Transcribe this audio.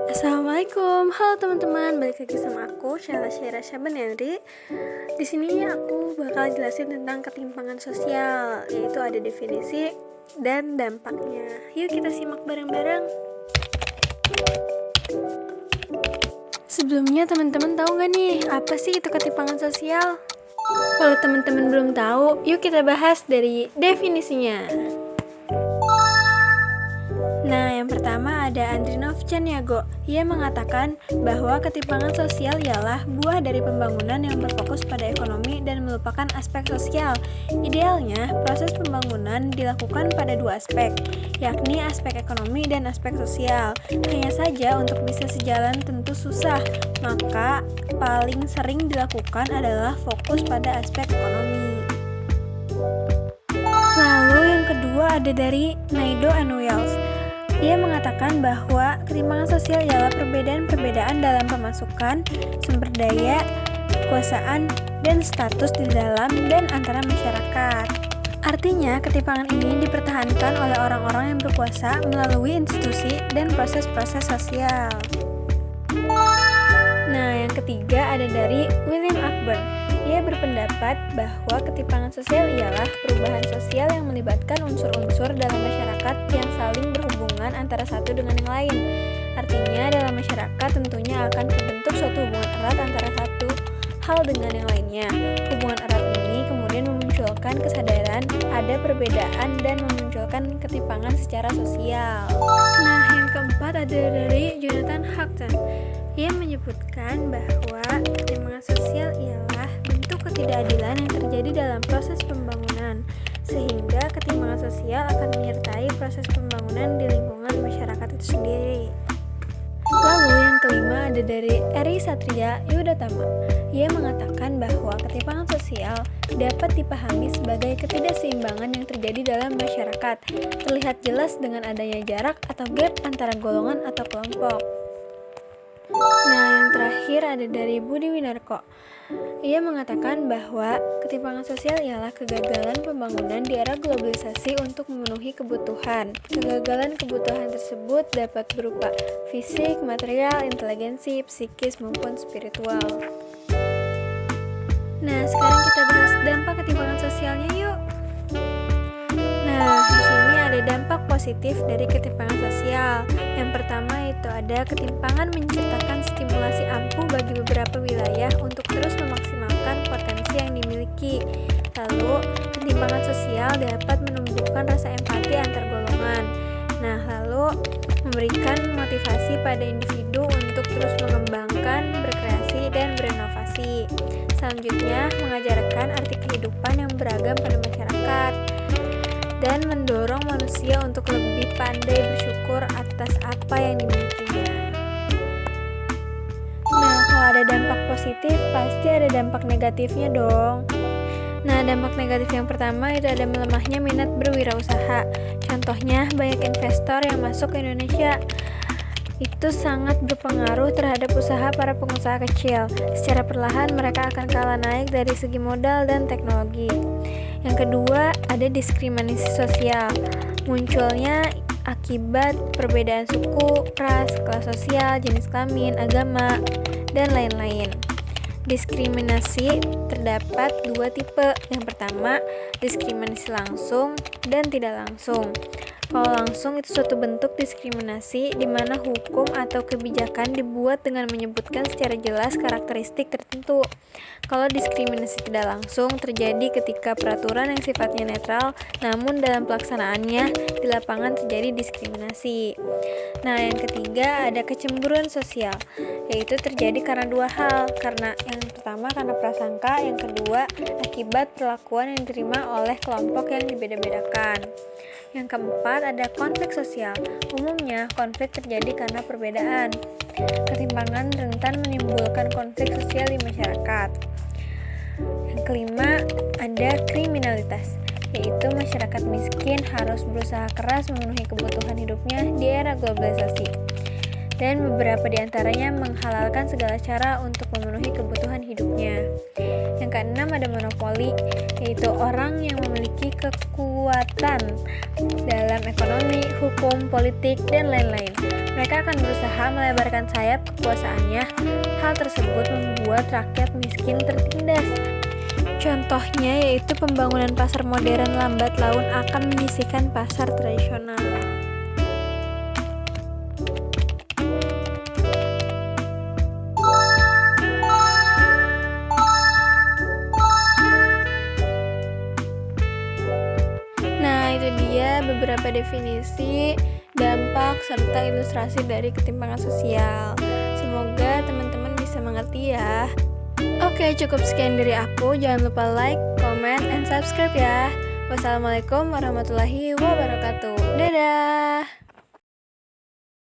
Assalamualaikum, halo teman-teman, balik lagi sama aku Syahla Syaira Syabanendri. Di sini aku bakal jelasin tentang ketimpangan sosial, yaitu ada definisi dan dampaknya. Yuk kita simak bareng-bareng. Sebelumnya teman-teman tahu nggak nih apa sih itu ketimpangan sosial? Kalau teman-teman belum tahu, yuk kita bahas dari definisinya. Nah, yang pertama ada Andrinov Chaniago. Ia mengatakan bahwa ketimpangan sosial ialah buah dari pembangunan yang berfokus pada ekonomi dan melupakan aspek sosial. Idealnya, proses pembangunan dilakukan pada dua aspek, yakni aspek ekonomi dan aspek sosial. Hanya saja untuk bisa sejalan tentu susah, maka paling sering dilakukan adalah fokus pada aspek ekonomi. Lalu yang kedua ada dari Naido and Wells. Ia mengatakan bahwa ketimpangan sosial ialah perbedaan-perbedaan dalam pemasukan, sumber daya, kekuasaan, dan status di dalam dan antara masyarakat. Artinya, ketimpangan ini dipertahankan oleh orang-orang yang berkuasa melalui institusi dan proses-proses sosial. Nah, yang ketiga ada dari William Akburn. Ia berpendapat bahwa ketimpangan sosial ialah perubahan sosial yang melibatkan unsur-unsur dalam masyarakat yang saling berhubungan antara satu dengan yang lain. Artinya, dalam masyarakat tentunya akan terbentuk suatu hubungan erat antara satu hal dengan yang lainnya. Hubungan erat ini kemudian memunculkan kesadaran ada perbedaan dan memunculkan ketimpangan secara sosial. Nah, yang keempat ada dari Jonathan Houghton. Ia menyebutkan bahwa ketimpangan sosial ialah bentuk ketidakadilan yang terjadi dalam proses pembangunan, sehingga ketimpangan sosial akan menyertai proses pembangunan di lingkungan masyarakat itu sendiri. Lalu yang kelima ada dari Eri Satria Yudatama. Ia mengatakan bahwa ketimpangan sosial dapat dipahami sebagai ketidakseimbangan yang terjadi dalam masyarakat, terlihat jelas dengan adanya jarak atau gap antara golongan atau kelompok. Nah, yang terakhir ada dari Budi Winarko. Ia mengatakan bahwa ketimpangan sosial ialah kegagalan pembangunan di era globalisasi untuk memenuhi kebutuhan. Kegagalan kebutuhan tersebut dapat berupa fisik, material, inteligensi, psikis, maupun spiritual. Nah, sekarang kita bahas dampak ketimpangan sosialnya yuk. Nah, di sini ada dampak positif dari ketimpangan sosial. Yang pertama itu ada ketimpangan menciptakan stimulasi ampuh bagi beberapa wilayah untuk terus memaksimalkan potensi yang dimiliki. Lalu, ketimpangan sosial dapat menumbuhkan rasa empati antar golongan. Nah, lalu memberikan motivasi pada individu untuk terus mengembangkan, berkreasi, dan berinovasi. Selanjutnya, mengajarkan arti kehidupan yang beragam pada masyarakat dan mendorong manusia untuk lebih pandai bersyukur atas apa yang dimilikinya. Nah, kalau ada dampak positif, pasti ada dampak negatifnya dong. Nah, dampak negatif yang pertama itu ada melemahnya minat berwirausaha. Contohnya, banyak investor yang masuk ke Indonesia. Itu sangat berpengaruh terhadap usaha para pengusaha kecil. Secara perlahan mereka akan kalah naik dari segi modal dan teknologi. Yang kedua, ada diskriminasi sosial. Munculnya akibat perbedaan suku, ras, kelas sosial, jenis kelamin, agama, dan lain-lain. Diskriminasi terdapat dua tipe. Yang pertama, diskriminasi langsung dan tidak langsung. Kalau langsung itu suatu bentuk diskriminasi di mana hukum atau kebijakan dibuat dengan menyebutkan secara jelas karakteristik tertentu. Kalau diskriminasi tidak langsung terjadi ketika peraturan yang sifatnya netral, namun dalam pelaksanaannya di lapangan terjadi diskriminasi. Nah, yang ketiga ada kecemburuan sosial, yaitu terjadi karena dua hal. Karena yang pertama karena prasangka, yang kedua akibat perlakuan yang diterima oleh kelompok yang dibeda-bedakan. Yang keempat ada konflik sosial. Umumnya konflik terjadi karena perbedaan. Ketimpangan rentan menimbulkan konflik sosial di masyarakat. Yang kelima ada kriminalitas, yaitu masyarakat miskin harus berusaha keras memenuhi kebutuhan hidupnya di era globalisasi. dan beberapa di antaranya menghalalkan segala cara untuk memenuhi kebutuhan hidupnya. Yang keenam ada monopoli, yaitu orang yang memiliki kekuatan dalam ekonomi, hukum, politik, dan lain-lain. Mereka akan berusaha melebarkan sayap kekuasaannya. Hal tersebut membuat rakyat miskin tertindas. Contohnya yaitu pembangunan pasar modern lambat laun akan menyisihkan pasar tradisional. Nah, itu dia beberapa definisi, dampak, serta ilustrasi dari ketimpangan sosial. Semoga teman-teman bisa mengerti ya. Oke, cukup sekian dari aku. Jangan lupa like, comment, and subscribe ya. Wassalamualaikum warahmatullahi wabarakatuh. Dadah!